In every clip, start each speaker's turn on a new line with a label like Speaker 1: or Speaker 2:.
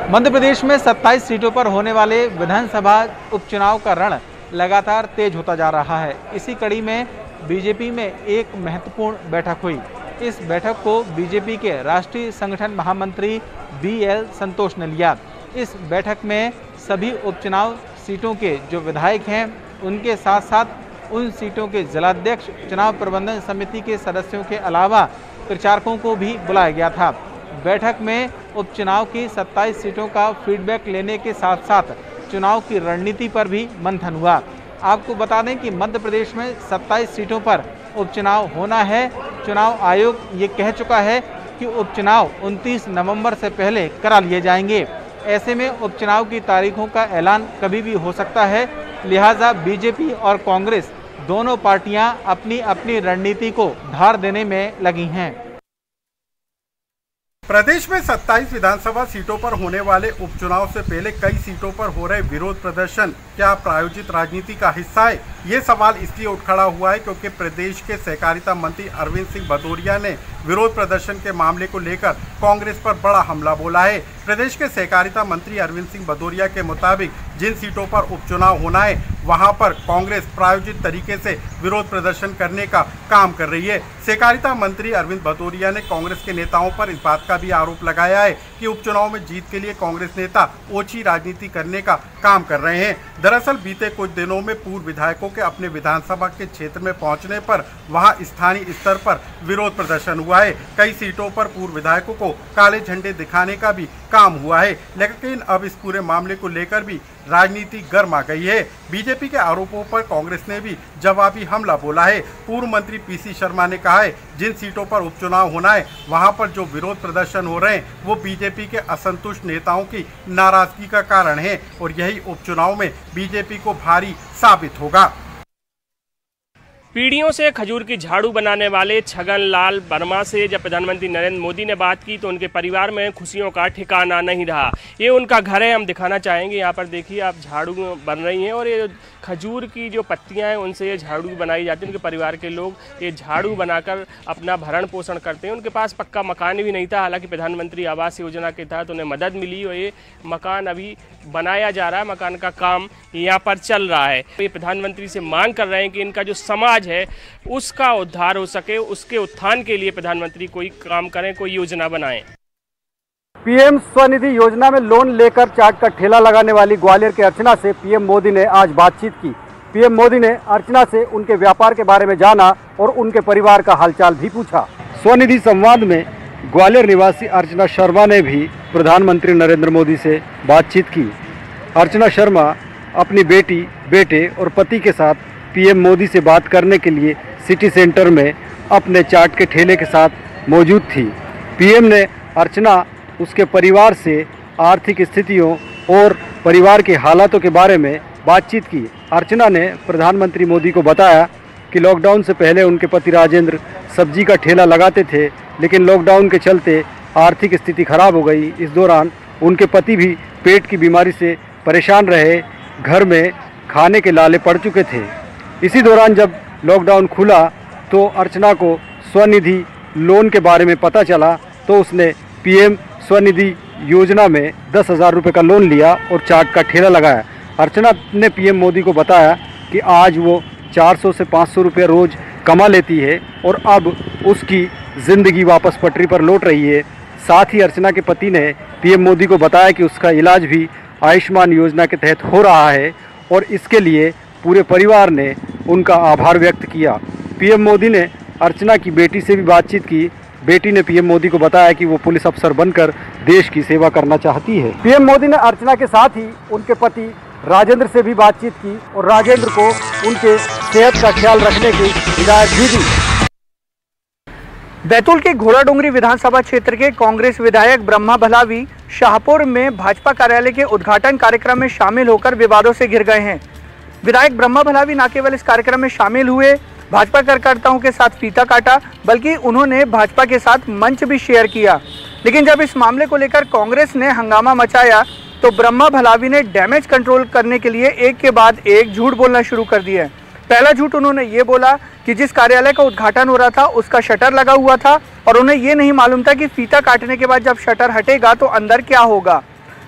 Speaker 1: मध्य प्रदेश में 27 सीटों पर होने वाले विधानसभा उपचुनाव का रण लगातार तेज होता जा रहा है। इसी कड़ी में बीजेपी में एक महत्वपूर्ण बैठक हुई। इस बैठक को बीजेपी के राष्ट्रीय संगठन महामंत्री BL संतोष ने लिया। इस बैठक में सभी उपचुनाव सीटों के जो विधायक हैं उनके साथ साथ उन सीटों के जिलाध्यक्ष, चुनाव प्रबंधन समिति के सदस्यों के अलावा प्रचारकों को भी बुलाया गया था। बैठक में उपचुनाव की 27 सीटों का फीडबैक लेने के साथ साथ चुनाव की रणनीति पर भी मंथन हुआ। आपको बता दें कि मध्य प्रदेश में 27 सीटों पर उपचुनाव होना है। चुनाव आयोग ये कह चुका है कि उपचुनाव 29 नवंबर से पहले करा लिए जाएंगे। ऐसे में उपचुनाव की तारीखों का ऐलान कभी भी हो सकता है। लिहाजा बीजेपी और कांग्रेस दोनों पार्टियां अपनी अपनी रणनीति को धार देने में लगी हैं।
Speaker 2: प्रदेश में 27 विधानसभा सीटों पर होने वाले उपचुनाव से पहले कई सीटों पर हो रहे विरोध प्रदर्शन क्या प्रायोजित राजनीति का हिस्सा है? ये सवाल इसलिए उठ खड़ा हुआ है क्योंकि प्रदेश के सहकारिता मंत्री अरविंद सिंह भदौरिया ने विरोध प्रदर्शन के मामले को लेकर कांग्रेस पर बड़ा हमला बोला है। प्रदेश के सहकारिता मंत्री अरविंद सिंह भदौरिया के मुताबिक जिन सीटों पर उपचुनाव होना है वहां पर कांग्रेस प्रायोजित तरीके से विरोध प्रदर्शन करने का काम कर रही है। सहकारिता मंत्री अरविंद भदौरिया ने कांग्रेस के नेताओं पर इस बात का भी आरोप लगाया है कि उपचुनाव में जीत के लिए कांग्रेस नेता ओछी राजनीति करने का काम कर रहे हैं। दरअसल बीते कुछ दिनों में पूर्व विधायकों के अपने विधानसभा के क्षेत्र में पहुंचने पर वहां स्थानीय स्तर पर विरोध प्रदर्शन हुआ है। कई सीटों पर पूर्व विधायकों को काले झंडे दिखाने का भी काम हुआ है। लेकिन अब इस पूरे मामले को लेकर भी राजनीति गर्म आ गई है। बीजेपी के आरोपों पर कांग्रेस ने भी जवाबी हमला बोला है। पूर्व मंत्री PC शर्मा ने कहा है जिन सीटों पर उपचुनाव होना है वहां पर जो विरोध प्रदर्शन हो रहे हैं वो बीजेपी के असंतुष्ट नेताओं की नाराजगी का कारण है और यही उपचुनाव में बीजेपी को भारी साबित होगा।
Speaker 3: पीढ़ियों से खजूर की झाड़ू बनाने वाले छगन लाल वर्मा से जब प्रधानमंत्री नरेंद्र मोदी ने बात की तो उनके परिवार में खुशियों का ठिकाना नहीं रहा। ये उनका घर है, हम दिखाना चाहेंगे। यहाँ पर देखिए आप, झाड़ू बन रही हैं और ये खजूर की जो पत्तियां हैं उनसे ये झाड़ू बनाई जाती है। उनके परिवार के लोग ये झाड़ू बनाकर अपना भरण पोषण करते हैं। उनके पास पक्का मकान भी नहीं था, हालांकि प्रधानमंत्री आवास योजना के तहत उन्हें मदद मिली और ये मकान अभी बनाया जा रहा है। मकान का काम यहाँ पर चल रहा है। ये प्रधानमंत्री से मांग कर रहे हैं कि इनका जो समाज है उसका उद्धार हो सके, उसके उत्थान के लिए प्रधानमंत्री कोई काम करें, कोई योजना बनाएं।
Speaker 4: PM स्वनिधि योजना में लोन लेकर चाट का ठेला लगाने वाली ग्वालियर के अर्चना से PM मोदी ने आज बातचीत की। PM मोदी ने अर्चना से उनके व्यापार के बारे में जाना और उनके परिवार का हालचाल भी पूछा। स्वनिधि संवाद में ग्वालियर निवासी अर्चना शर्मा ने भी प्रधानमंत्री नरेंद्र मोदी से बातचीत की। अर्चना शर्मा अपनी बेटी, बेटे और पति के साथ PM मोदी से बात करने के लिए सिटी सेंटर में अपने चाट के ठेले के साथ मौजूद थी। PM ने अर्चना, उसके परिवार से आर्थिक स्थितियों और परिवार के हालातों के बारे में बातचीत की। अर्चना ने प्रधानमंत्री मोदी को बताया कि लॉकडाउन से पहले उनके पति राजेंद्र सब्जी का ठेला लगाते थे, लेकिन लॉकडाउन के चलते आर्थिक स्थिति खराब हो गई। इस दौरान उनके पति भी पेट की बीमारी से परेशान रहे, घर में खाने के लाले पड़ चुके थे। इसी दौरान जब लॉकडाउन खुला तो अर्चना को स्वनिधि लोन के बारे में पता चला तो उसने PM स्वनिधि योजना में 10,000 रुपये का लोन लिया और चाट का ठेला लगाया। अर्चना ने PM मोदी को बताया कि आज वो 400 से 500 रुपये रोज़ कमा लेती है और अब उसकी ज़िंदगी वापस पटरी पर लौट रही है। साथ ही अर्चना के पति ने PM मोदी को बताया कि उसका इलाज भी आयुष्मान योजना के तहत हो रहा है और इसके लिए पूरे परिवार ने उनका आभार व्यक्त किया। PM मोदी ने अर्चना की बेटी से भी बातचीत की। बेटी ने PM मोदी को बताया कि वो पुलिस अफसर बनकर देश की सेवा करना चाहती है। PM मोदी ने अर्चना के साथ ही उनके पति राजेंद्र से भी बातचीत की और राजेंद्र को उनके सेहत का ख्याल रखने की हिदायत भी दी। बैतूल के घोड़ाडोंगरी विधानसभा क्षेत्र के कांग्रेस विधायक ब्रह्मा भलावी शाहपुर में भाजपा कार्यालय के उद्घाटन कार्यक्रम में शामिल होकर विवादों से घिर गए हैं। विधायक ब्रह्मा भलावी न केवल इस कार्यक्रम में शामिल हुए, भाजपा कार्यकर्ताओं के साथ फीता काटा, बल्कि उन्होंने भाजपा के साथ मंच भी शेयर किया। लेकिन जब इस मामले को लेकर कांग्रेस ने हंगामा मचाया तो ब्रह्मा भलावी ने डैमेज कंट्रोल करने के लिए एक के बाद एक झूठ बोलना शुरू कर दिया। पहला झूठ उन्होंने ये बोला कि जिस कार्यालय का उद्घाटन हो रहा था उसका शटर लगा हुआ था और उन्हें ये नहीं मालूम था कि फीता काटने के बाद जब शटर हटेगा तो अंदर क्या होगा।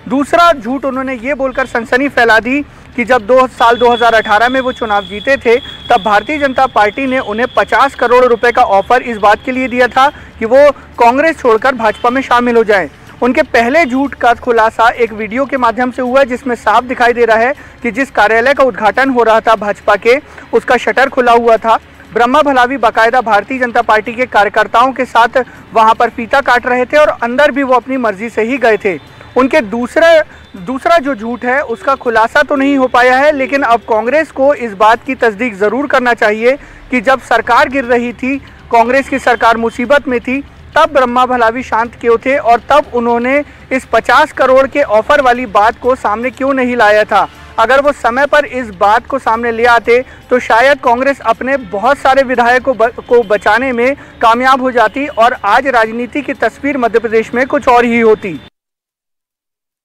Speaker 5: दूसरा झूठ उन्होंने ये बोलकर सनसनी फैला दी कि जब 2018 में वो चुनाव जीते थे तब भारतीय जनता पार्टी ने उन्हें 50 करोड़ रुपए का ऑफर इस बात के लिए दिया था कि वो कांग्रेस छोड़कर भाजपा में शामिल हो जाएं। उनके पहले झूठ का खुलासा एक वीडियो के माध्यम से हुआ जिसमें साफ दिखाई दे रहा है कि जिस कार्यालय का उद्घाटन हो रहा था भाजपा के, उसका शटर खुला हुआ था। ब्रह्मा भलावी बाकायदा भारतीय जनता पार्टी के कार्यकर्ताओं के साथ वहां पर फीता काट रहे थे और अंदर भी वो अपनी मर्जी से ही गए थे। उनके दूसरा जो झूठ है उसका खुलासा तो नहीं हो पाया है, लेकिन अब कांग्रेस को इस बात की तस्दीक ज़रूर करना चाहिए कि जब सरकार गिर रही थी, कांग्रेस की सरकार मुसीबत में थी, तब ब्रह्मा भलावी शांत क्यों थे और तब उन्होंने इस 50 करोड़ के ऑफर वाली बात को सामने क्यों नहीं लाया था। अगर वो समय पर इस बात को सामने ले आते तो शायद कांग्रेस अपने बहुत सारे विधायकों को बचाने में कामयाब हो जाती और आज राजनीति की तस्वीर मध्य प्रदेश में कुछ और ही होती।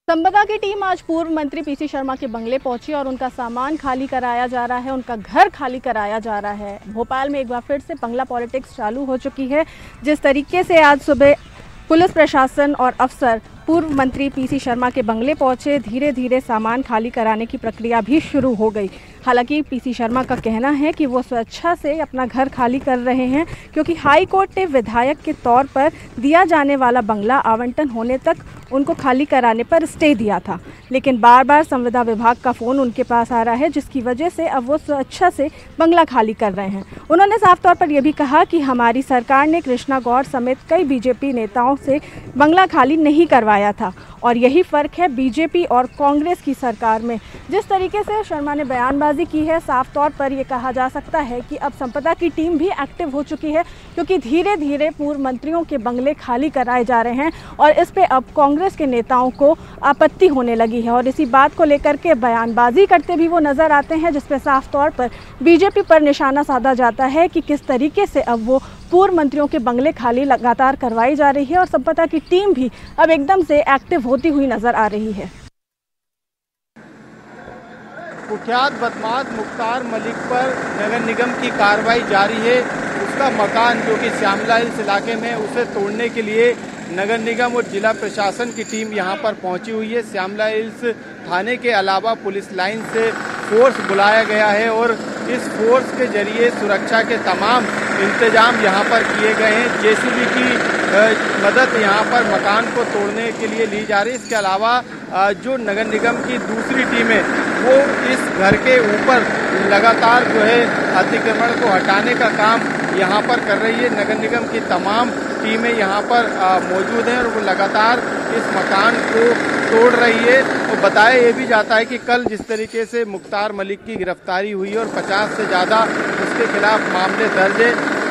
Speaker 6: संपदा की टीम आज पूर्व मंत्री पीसी शर्मा के बंगले पहुंची और उनका सामान खाली कराया जा रहा है, उनका घर खाली कराया जा रहा है। भोपाल में एक बार फिर से बंगला पॉलिटिक्स चालू हो चुकी है। जिस तरीके से आज सुबह पुलिस प्रशासन और अफसर पूर्व मंत्री पीसी शर्मा के बंगले पहुंचे, धीरे धीरे सामान खाली कराने की प्रक्रिया भी शुरू हो गई। हालांकि पीसी शर्मा का कहना है कि वो स्वेच्छा से अपना घर खाली कर रहे हैं क्योंकि हाई कोर्ट ने विधायक के तौर पर दिया जाने वाला बंगला आवंटन होने तक उनको खाली कराने पर स्टे दिया था, लेकिन बार बार संविदा विभाग का फ़ोन उनके पास आ रहा है जिसकी वजह से अब वो स्वेच्छा से बंगला खाली कर रहे हैं। उन्होंने साफ तौर पर यह भी कहा कि हमारी सरकार ने कृष्णा गौर समेत कई बीजेपी नेताओं से बंगला खाली नहीं करवाया था और यही फ़र्क है बीजेपी और कांग्रेस की सरकार में। जिस तरीके से शर्मा ने बयानबाजी की है, साफ तौर पर यह कहा जा सकता है कि अब संपदा की टीम भी एक्टिव हो चुकी है क्योंकि धीरे धीरे पूर्व मंत्रियों के बंगले खाली कराए जा रहे हैं और इस पे अब कांग्रेस के नेताओं को आपत्ति होने लगी है और इसी बात को लेकर के बयानबाजी करते भी वो नज़र आते हैं जिसपे साफ तौर पर बीजेपी पर निशाना साधा जाता है कि किस तरीके से अब वो पूर्व मंत्रियों के बंगले खाली लगातार करवाई जा रही है और संपदा की टीम भी अब एकदम से एक्टिव होती हुई नजर आ रही है।
Speaker 1: कुख्यात बदमाश मुख्तार मलिक पर नगर निगम की कार्रवाई जारी है। उसका मकान जो कि श्यामला हिल्स इलाके में, उसे तोड़ने के लिए नगर निगम और जिला प्रशासन की टीम यहां पर पहुंची हुई है। श्यामला हिल्स थाने के अलावा पुलिस लाइन से फोर्स बुलाया गया है और इस फोर्स के जरिए सुरक्षा के तमाम इंतजाम यहां पर किए गए हैं। जेसीबी की मदद यहां पर मकान को तोड़ने के लिए ली जा रही है। इसके अलावा जो नगर निगम की दूसरी टीम है वो इस घर के ऊपर लगातार जो है अतिक्रमण को हटाने का काम यहाँ पर कर रही है। नगर निगम की तमाम टीमें यहाँ पर मौजूद हैं और वो लगातार इस मकान को तोड़ रही है। और बताया ये भी जाता है कि कल जिस तरीके से मुख्तार मलिक की गिरफ्तारी हुई और 50 से ज़्यादा उसके खिलाफ मामले दर्ज है,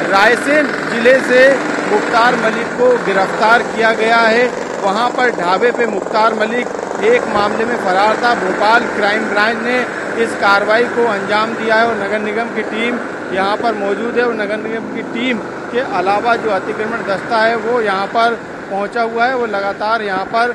Speaker 1: रायसेन जिले से मुख्तार मलिक को गिरफ्तार किया गया है। वहाँ पर ढाबे पे मुख्तार मलिक एक मामले में फरार था। भोपाल क्राइम ब्रांच ने इस कार्रवाई को अंजाम दिया है और नगर निगम की टीम यहाँ पर मौजूद है और नगर निगम की टीम के अलावा जो अतिक्रमण दस्ता है वो यहाँ पर पहुँचा हुआ है, वो लगातार यहाँ पर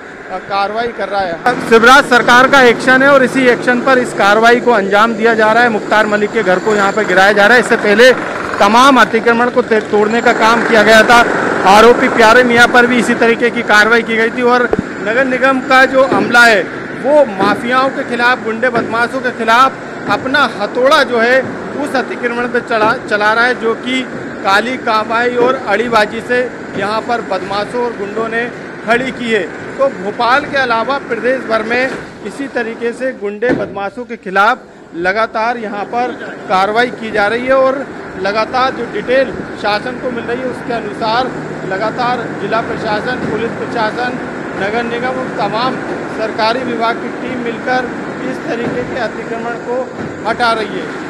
Speaker 1: कार्रवाई कर रहा है। शिवराज सरकार का एक्शन है और इसी एक्शन पर इस कार्रवाई को अंजाम दिया जा रहा है। मुख्तार मलिक के घर को यहाँ पर गिराया जा रहा है। इससे पहले तमाम अतिक्रमण को तोड़ने का काम किया गया था। आरोपी प्यारे मियाँ पर भी इसी तरीके की कार्रवाई की गई थी और नगर निगम का जो अमला है वो माफियाओं के खिलाफ, गुंडे बदमाशों के खिलाफ अपना हथौड़ा जो है उस अतिक्रमण पर चला रहा है जो कि काली कामाई और अड़ीबाजी से यहाँ पर बदमाशों और गुंडों ने खड़ी की है। तो भोपाल के अलावा प्रदेश भर में इसी तरीके से गुंडे बदमाशों के खिलाफ लगातार यहाँ पर कार्रवाई की जा रही है और लगातार जो डिटेल शासन को मिल रही है उसके अनुसार लगातार जिला प्रशासन, पुलिस प्रशासन, नगर निगम और तमाम सरकारी विभाग की टीम मिलकर इस तरीके के अतिक्रमण को हटा रही है।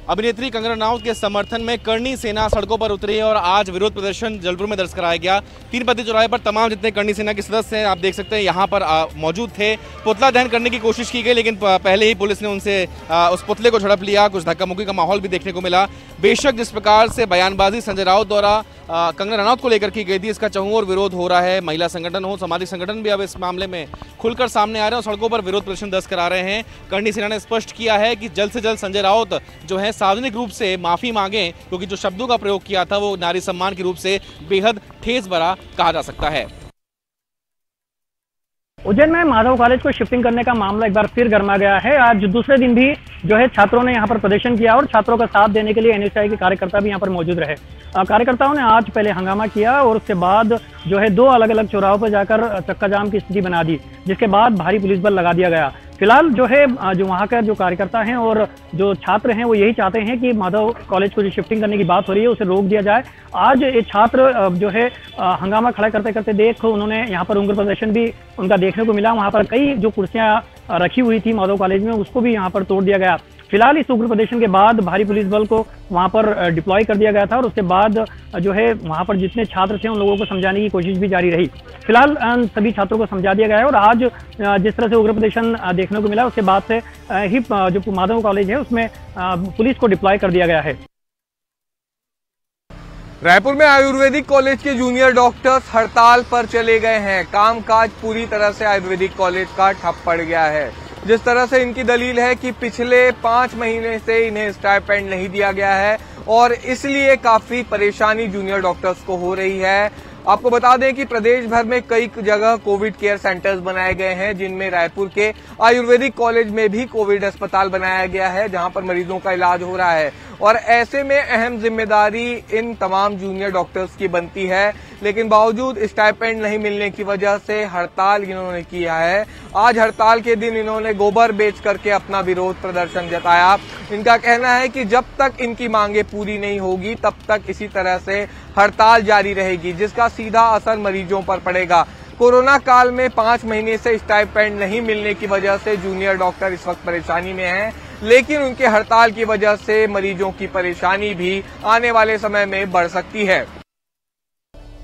Speaker 7: अभिनेत्री कंगना रनौत के समर्थन में करणी सेना सड़कों पर उतरी है और आज विरोध प्रदर्शन जलपुर में दर्ज कराया गया। 3 पत्ती चौराहे पर तमाम जितने करणी सेना के सदस्य हैं आप देख सकते हैं यहाँ पर मौजूद थे। पुतला दहन करने की कोशिश की गई लेकिन पहले ही पुलिस ने उनसे उस पुतले को झड़प लिया। कुछ धक्का मुक्की का माहौल भी देखने को मिला। बेशक जिस प्रकार से बयानबाजी संजय राउत द्वारा कंगना रनौत को लेकर की गई थी, इसका चहुं ओर विरोध हो रहा है। महिला संगठन हो, सामाजिक संगठन भी अब इस मामले में खुलकर सामने आ रहे हैं और सड़कों पर विरोध प्रदर्शन दर्ज करा रहे हैं। करणी सेना ने स्पष्ट किया है कि जल्द से जल्द संजय राउत जो है सार्वजनिक रूप से माफी मांगे क्योंकि जो शब्दों का प्रयोग किया था वो नारी सम्मान के रूप से बेहद ठेस भरा कहा जा सकता है।
Speaker 1: अब सिवराज सरकार का एक्शन है और इसी एक्शन पर इस कार्रवाई को अंजाम दिया जा रहा है। मुख्तार मलिक के घर को यहाँ पर गिराया जा रहा है। इससे पहले तमाम अतिक्रमण दस्ता है वो यहाँ पर पहुंचा हुआ है और लगातार इस कार्रवाई को अंजाम दिया जा रहा है।
Speaker 8: उज्जैन में माधव कॉलेज को शिफ्टिंग करने का मामला एक बार फिर गर्मा गया है। आज दूसरे दिन भी जो है छात्रों ने यहाँ पर प्रदर्शन किया और छात्रों का साथ देने के लिए एनएसयूआई के कार्यकर्ता भी यहाँ पर मौजूद रहे। कार्यकर्ताओं ने आज पहले हंगामा किया और उसके बाद जो है 2 अलग अलग चौराहों पर जाकर चक्का जाम की स्थिति बना दी, जिसके बाद भारी पुलिस बल लगा दिया गया। फिलहाल जो है जो वहाँ का जो कार्यकर्ता हैं और जो छात्र हैं वो यही चाहते हैं कि माधव कॉलेज को जो शिफ्टिंग करने की बात हो रही है उसे रोक दिया जाए। आज ये छात्र जो है हंगामा खड़ा करते करते देख उन्होंने यहाँ पर उग्र प्रदर्शन भी उनका देखने को मिला। वहाँ पर कई जो कुर्सियाँ रखी हुई थी माधव कॉलेज में उसको भी यहाँ पर तोड़ दिया गया। फिलहाल इस उग्र प्रदर्शन के बाद भारी पुलिस बल को वहां पर डिप्लॉय कर दिया गया था और उसके बाद जो है वहां पर जितने छात्र थे उन लोगों को समझाने की कोशिश भी जारी रही। फिलहाल सभी छात्रों को समझा दिया गया है और आज जिस तरह से उग्र प्रदर्शन देखने को मिला उसके बाद से ही जो माधव कॉलेज है उसमें पुलिस को डिप्लॉय कर दिया गया है।
Speaker 9: रायपुर में आयुर्वेदिक कॉलेज के जूनियर डॉक्टर्स हड़ताल पर चले गए हैं। कामकाज पूरी तरह से आयुर्वेदिक कॉलेज का ठप पड़ गया है। जिस तरह से इनकी दलील है कि पिछले 5 महीने से इन्हें स्टाइपेंड नहीं दिया गया है और इसलिए काफी परेशानी जूनियर डॉक्टर्स को हो रही है। आपको बता दें कि प्रदेश भर में कई जगह कोविड केयर सेंटर्स बनाए गए हैं, जिनमें रायपुर के आयुर्वेदिक कॉलेज में भी कोविड अस्पताल बनाया गया है, जहां पर मरीजों का इलाज हो रहा है। और ऐसे में अहम जिम्मेदारी इन तमाम जूनियर डॉक्टर्स की बनती है, लेकिन बावजूद स्टाइपेंड नहीं मिलने की वजह से हड़ताल इन्होंने किया है। आज हड़ताल के दिन इन्होंने गोबर बेच करके अपना विरोध प्रदर्शन जताया। इनका कहना है कि जब तक इनकी मांगे पूरी नहीं होगी तब तक इसी तरह से हड़ताल जारी रहेगी, जिसका सीधा असर मरीजों पर पड़ेगा। कोरोना काल में 5 महीने से स्टाइपेंड नहीं मिलने की वजह से जूनियर डॉक्टर इस वक्त परेशानी में हैं, लेकिन उनके हड़ताल की वजह से मरीजों की परेशानी भी आने वाले समय में बढ़ सकती है।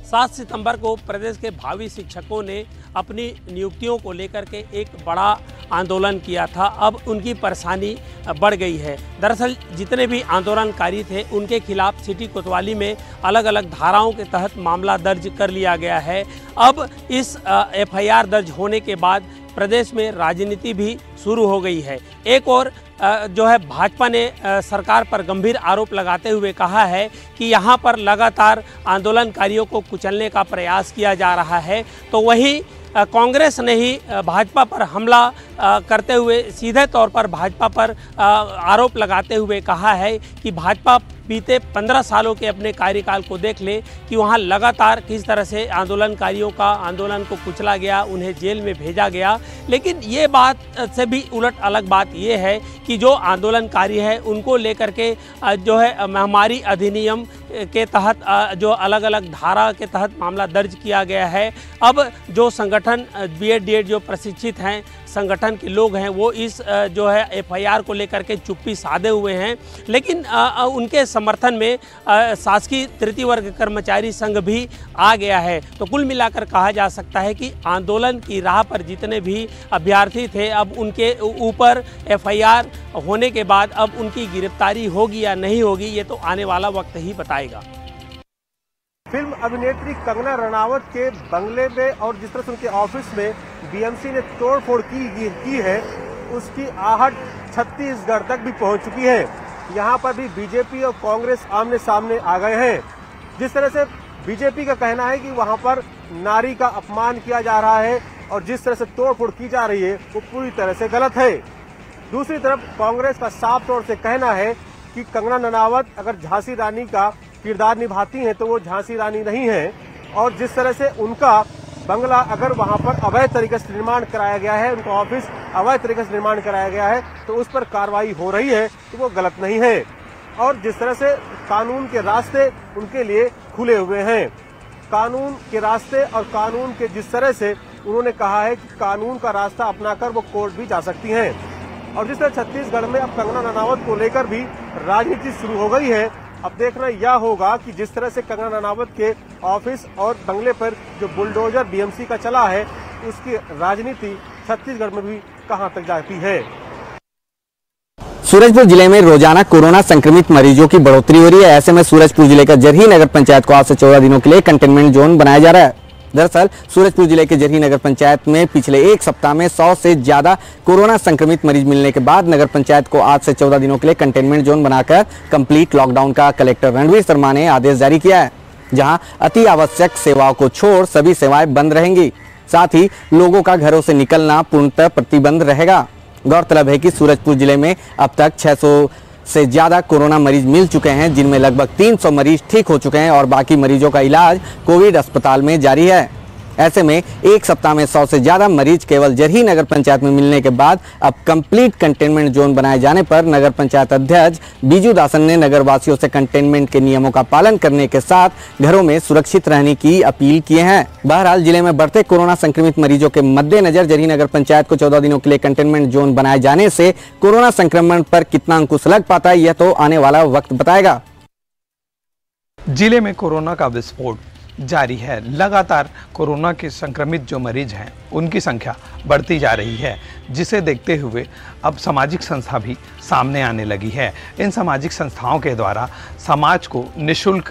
Speaker 10: 7 सितंबर को प्रदेश के भावी शिक्षकों ने अपनी नियुक्तियों को लेकर के एक बड़ा आंदोलन किया था। अब उनकी परेशानी बढ़ गई है। दरअसल जितने भी आंदोलनकारी थे उनके खिलाफ सिटी कोतवाली में अलग अलग धाराओं के तहत मामला दर्ज कर लिया गया है। अब इस एफआईआर दर्ज होने के बाद प्रदेश में राजनीति भी शुरू हो गई है। एक और जो है भाजपा ने सरकार पर गंभीर आरोप लगाते हुए कहा है कि यहाँ पर लगातार आंदोलनकारियों को कुचलने का प्रयास किया जा रहा है, तो वही कांग्रेस ने ही भाजपा पर हमला करते हुए सीधे तौर पर भाजपा पर आरोप लगाते हुए कहा है कि भाजपा बीते 15 सालों के अपने कार्यकाल को देख ले कि वहां लगातार किस तरह से आंदोलनकारियों का आंदोलन को कुचला गया, उन्हें जेल में भेजा गया। लेकिन ये बात से भी उलट अलग बात ये है कि जो आंदोलनकारी है उनको लेकर के जो है महामारी अधिनियम के तहत जो अलग अलग धारा के तहत मामला दर्ज किया गया है। अब जो संगठन बीएड डीएड जो प्रशिक्षित हैं संगठन के लोग हैं वो इस जो है एफआईआर को लेकर के चुप्पी साधे हुए हैं, लेकिन उनके समर्थन में शासकीय तृतीय वर्ग कर्मचारी संघ भी आ गया है। तो कुल मिलाकर कहा जा सकता है कि आंदोलन की राह पर जितने भी अभ्यर्थी थे अब उनके ऊपर एफआईआर होने के बाद अब उनकी गिरफ्तारी होगी या नहीं होगी ये तो आने वाला वक्त ही बताएगा।
Speaker 11: फिल्म अभिनेत्री कंगना रनावत के बंगले में और जिस तरह से उनके ऑफिस में बीएमसी ने तोड़फोड़ की है उसकी आहट छत्तीसगढ़ तक भी पहुंच चुकी है। यहां पर भी बीजेपी और कांग्रेस आमने सामने आ गए हैं। जिस तरह से बीजेपी का कहना है कि वहां पर नारी का अपमान किया जा रहा है और जिस तरह से तोड़फोड़ की जा रही है वो पूरी तरह से गलत है। दूसरी तरफ कांग्रेस का साफ तौर से कहना है कि कंगना रनावत अगर झांसी रानी का किरदार निभाती हैं तो वो झांसी रानी नहीं है, और जिस तरह से उनका बंगला अगर वहां पर अवैध तरीके से निर्माण कराया गया है, उनका ऑफिस अवैध तरीके से निर्माण कराया गया है तो उस पर कार्रवाई हो रही है तो वो गलत नहीं है। और जिस तरह से कानून के रास्ते उनके लिए खुले हुए हैं, कानून के रास्ते और कानून के जिस तरह से उन्होंने कहा है कि कानून का रास्ता अपनाकर वो कोर्ट भी जा सकती हैं। और जिस तरह छत्तीसगढ़ में अब कंगना रनावत को लेकर भी राजनीति शुरू हो गई है। अब देखना यह होगा कि जिस तरह से कंगना रनावत के ऑफिस और बंगले पर जो बुलडोजर बीएमसी का चला है उसकी राजनीति छत्तीसगढ़ में भी कहां तक जाती है।
Speaker 12: सूरजपुर जिले में रोजाना कोरोना संक्रमित मरीजों की बढ़ोतरी हो रही है। ऐसे में सूरजपुर जिले का जरही नगर पंचायत को आज से 14 दिनों के लिए कंटेनमेंट जोन बनाया जा रहा है। दरअसल सूरजपुर जिले के जरही नगर पंचायत में पिछले एक सप्ताह में 100 से ज्यादा कोरोना संक्रमित मरीज मिलने के बाद नगर पंचायत को आज से 14 दिनों के लिए कंटेनमेंट जोन बनाकर कंप्लीट लॉकडाउन का कलेक्टर रणवीर शर्मा ने आदेश जारी किया है, जहां अति आवश्यक सेवाओं को छोड़ सभी सेवाएं बंद रहेंगी। साथ ही लोगों का घरों से निकलना पूर्णतः प्रतिबंध रहेगा। गौरतलब है कि सूरजपुर जिले में अब तक 600 से ज़्यादा कोरोना मरीज मिल चुके हैं, जिनमें लगभग 300 मरीज ठीक हो चुके हैं और बाकी मरीजों का इलाज कोविड अस्पताल में जारी है। ऐसे में एक सप्ताह में 100 से ज़्यादा मरीज केवल जरही नगर पंचायत में मिलने के बाद अब कंप्लीट कंटेनमेंट जोन बनाए जाने पर नगर पंचायत अध्यक्ष बीजू दासन ने नगर वासियों से कंटेनमेंट के नियमों का पालन करने के साथ घरों में सुरक्षित रहने की अपील किए हैं। बहरहाल जिले में बढ़ते कोरोना संक्रमित मरीजों के मद्देनजर जरही नगर पंचायत को 14 दिनों के लिए कंटेनमेंट जोन बनाए जाने से कोरोना संक्रमण पर कितना अंकुश लग पाता है, यह तो आने वाला वक्त बताएगा।
Speaker 13: जिले में कोरोना का विस्फोट जारी है। लगातार कोरोना के संक्रमित जो मरीज हैं उनकी संख्या बढ़ती जा रही है, जिसे देखते हुए अब सामाजिक संस्था भी सामने आने लगी है। इन सामाजिक संस्थाओं के द्वारा समाज को निःशुल्क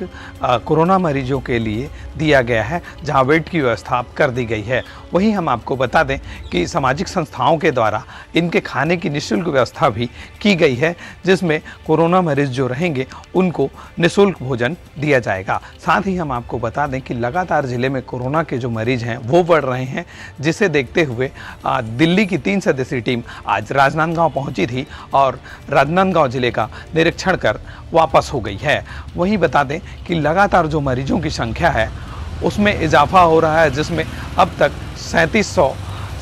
Speaker 13: कोरोना मरीजों के लिए दिया गया है, जहां बेड की व्यवस्था कर दी गई है। वहीं हम आपको बता दें कि सामाजिक संस्थाओं के द्वारा इनके खाने की निःशुल्क व्यवस्था भी की गई है, जिसमें कोरोना मरीज जो रहेंगे उनको निःशुल्क भोजन दिया जाएगा। साथ ही हम आपको बता दें कि लगातार जिले में कोरोना के जो मरीज हैं वो बढ़ रहे हैं, जिसे देखते हुए दिल्ली की 3 सदस्यीय टीम आज राजनांदगांव पहुंची थी और राजनांदगांव जिले का निरीक्षण कर वापस हो गई है। वहीं बता दें कि लगातार जो मरीजों की संख्या है उसमें इजाफा हो रहा है, जिसमें अब तक 3700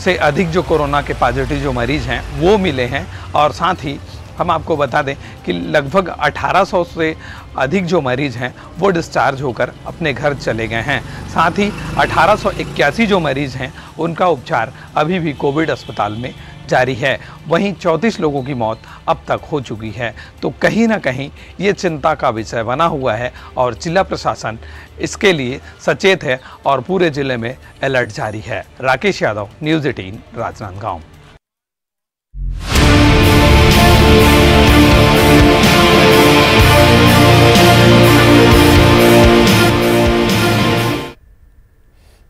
Speaker 13: से अधिक जो कोरोना के पॉजिटिव जो मरीज हैं वो मिले हैं। और साथ ही हम आपको बता दें कि लगभग 1800 से अधिक जो मरीज हैं वो डिस्चार्ज होकर अपने घर चले गए हैं। साथ ही 1881 जो मरीज हैं उनका उपचार अभी भी कोविड अस्पताल में जारी है। वहीं 34 लोगों की मौत अब तक हो चुकी है। तो कहीं ना कहीं ये चिंता का विषय बना हुआ है और जिला प्रशासन इसके लिए सचेत है और पूरे जिले में अलर्ट जारी है। राकेश यादव, न्यूज़ 18, राजनांदगांव।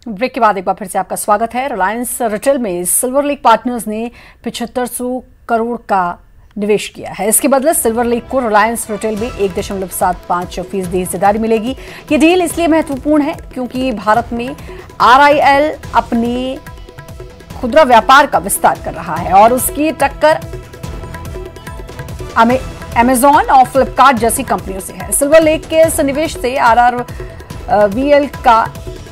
Speaker 14: ब्रेक के बाद एक बार फिर से आपका स्वागत है। रिलायंस रिटेल में सिल्वर लेक पार्टनर्स ने 7500 करोड़ का निवेश किया है। इसके बदले सिल्वर लेक को रिलायंस रिटेल में 1.75% हिस्सेदारी मिलेगी। ये डील इसलिए महत्वपूर्ण है क्योंकि भारत में RIL अपने खुदरा व्यापार का विस्तार कर रहा है और उसकी टक्कर अमेजॉन और फ्लिपकार्ट जैसी कंपनियों से है। सिल्वर लेक के इस निवेश से RRVL का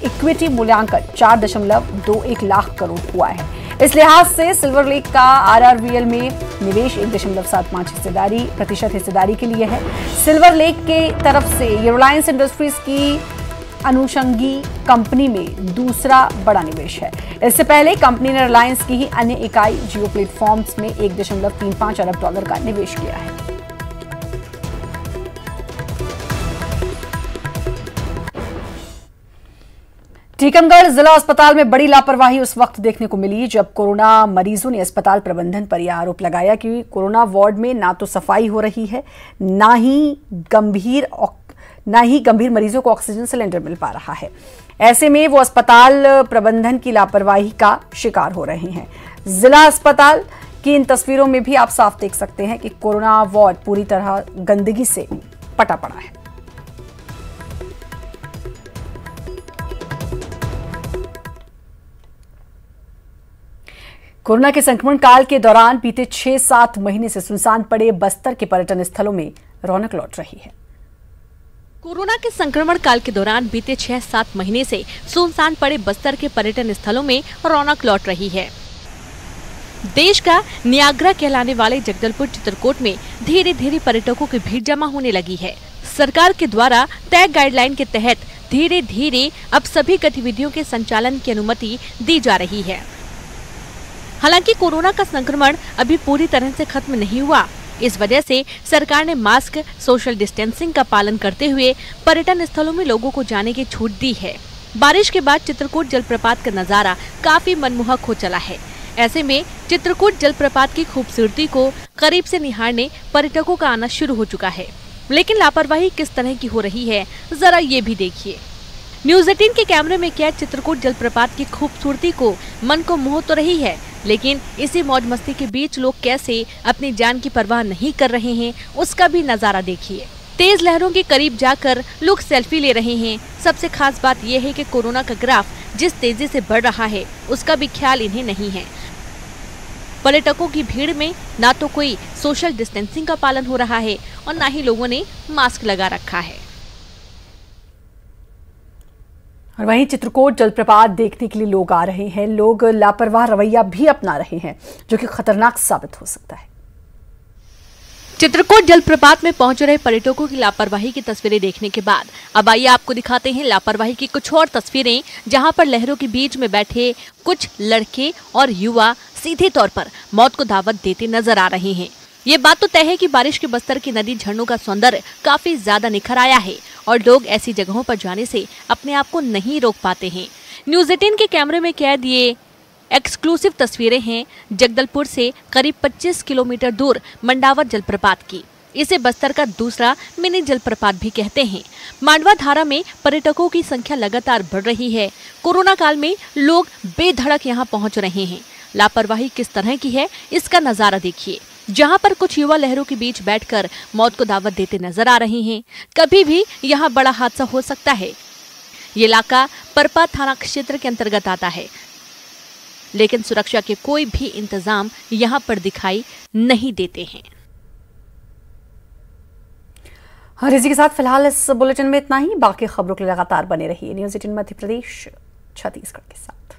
Speaker 14: इक्विटी मूल्यांकन 4.21 लाख करोड़ हुआ है। इस लिहाज से सिल्वर लेक का RRVL में निवेश 1.75% हिस्सेदारी के लिए है। सिल्वर लेक के तरफ से ये रिलायंस इंडस्ट्रीज की अनुषंगी कंपनी में दूसरा बड़ा निवेश है। इससे पहले कंपनी ने रिलायंस की ही अन्य इकाई जियो प्लेटफॉर्म्स में $1.35 अरब का निवेश किया है। टीकमगढ़ जिला अस्पताल में बड़ी लापरवाही उस वक्त देखने को मिली जब कोरोना मरीजों ने अस्पताल प्रबंधन पर यह आरोप लगाया कि कोरोना वार्ड में ना तो सफाई हो रही है, ना ही गंभीर मरीजों को ऑक्सीजन सिलेंडर मिल पा रहा है। ऐसे में वो अस्पताल प्रबंधन की लापरवाही का शिकार हो रहे हैं। जिला अस्पताल की इन तस्वीरों में भी आप साफ देख सकते हैं कि कोरोना वार्ड पूरी तरह गंदगी से पटा पड़ा है। कोरोना के संक्रमण काल के दौरान बीते 6-7 महीने से सुनसान पड़े बस्तर के पर्यटन स्थलों में रौनक लौट रही है।
Speaker 15: कोरोना के संक्रमण काल के दौरान बीते 6-7 महीने से सुनसान पड़े बस्तर के पर्यटन स्थलों में रौनक लौट रही है। देश का नियाग्रा कहलाने वाले जगदलपुर चित्रकूट में धीरे धीरे पर्यटकों की भीड़ जमा होने लगी है। सरकार के द्वारा तय गाइडलाइन के तहत धीरे धीरे अब सभी गतिविधियों के संचालन की अनुमति दी जा रही है। हालांकि कोरोना का संक्रमण अभी पूरी तरह से खत्म नहीं हुआ। इस वजह से सरकार ने मास्क, सोशल डिस्टेंसिंग का पालन करते हुए पर्यटन स्थलों में लोगों को जाने की छूट दी है। बारिश के बाद चित्रकूट जलप्रपात का नजारा काफी मनमोहक हो चला है। ऐसे में चित्रकूट जलप्रपात की खूबसूरती को करीब से निहारने पर्यटकों का आना शुरू हो चुका है। लेकिन लापरवाही किस तरह की हो रही है, जरा ये भी देखिए। न्यूज़ 18 के कैमरे में कैद चित्रकूट जलप्रपात की खूबसूरती को मन को मोह तो रही है, लेकिन इसी मौज मस्ती के बीच लोग कैसे अपनी जान की परवाह नहीं कर रहे हैं, उसका भी नजारा देखिए। तेज लहरों के करीब जाकर लोग सेल्फी ले रहे हैं। सबसे खास बात यह है कि कोरोना का ग्राफ जिस तेजी से बढ़ रहा है उसका भी ख्याल इन्हें नहीं है। पर्यटकों की भीड़ में ना तो कोई सोशल डिस्टेंसिंग का पालन हो रहा है और ना ही लोगों ने मास्क लगा रखा है।
Speaker 14: और वहीं चित्रकूट जलप्रपात देखने के लिए लोग आ रहे हैं। लोग लापरवाह रवैया भी अपना रहे हैं जो कि खतरनाक साबित हो सकता है।
Speaker 15: चित्रकूट जलप्रपात में पहुंच रहे पर्यटकों की लापरवाही की तस्वीरें देखने के बाद अब आइए आपको दिखाते हैं लापरवाही की कुछ और तस्वीरें, जहां पर लहरों के बीच में बैठे कुछ लड़के और युवा सीधे तौर पर मौत को दावत देते नजर आ रहे हैं। ये बात तो तय है कि बारिश के बस्तर की नदी झरनों का सौंदर्य काफी ज्यादा निखर आया है और लोग ऐसी जगहों पर जाने से अपने आप को नहीं रोक पाते हैं। न्यूज़ 18 के कैमरे में कैद ये एक्सक्लूसिव तस्वीरें हैं जगदलपुर से करीब 25 किलोमीटर दूर मंडावत जलप्रपात की। इसे बस्तर का दूसरा मिनी जलप्रपात भी कहते हैं। मांडवा धारा में पर्यटकों की संख्या लगातार बढ़ रही है। कोरोना काल में लोग बेधड़क यहाँ पहुँच रहे हैं। लापरवाही किस तरह की है इसका नजारा देखिए, जहाँ पर कुछ युवा लहरों के बीच बैठकर मौत को दावत देते नजर आ रहे हैं। कभी भी यहाँ बड़ा हादसा हो सकता है। ये इलाका परपा थाना क्षेत्र के अंतर्गत आता है, लेकिन सुरक्षा के कोई भी इंतजाम यहाँ पर दिखाई नहीं देते हैं।
Speaker 14: और इसी के साथ फिलहाल इस बुलेटिन में इतना ही। बाकी खबरों के लिए लगातार बने रहिए न्यूज़ 18 मध्य प्रदेश छत्तीसगढ़ के साथ।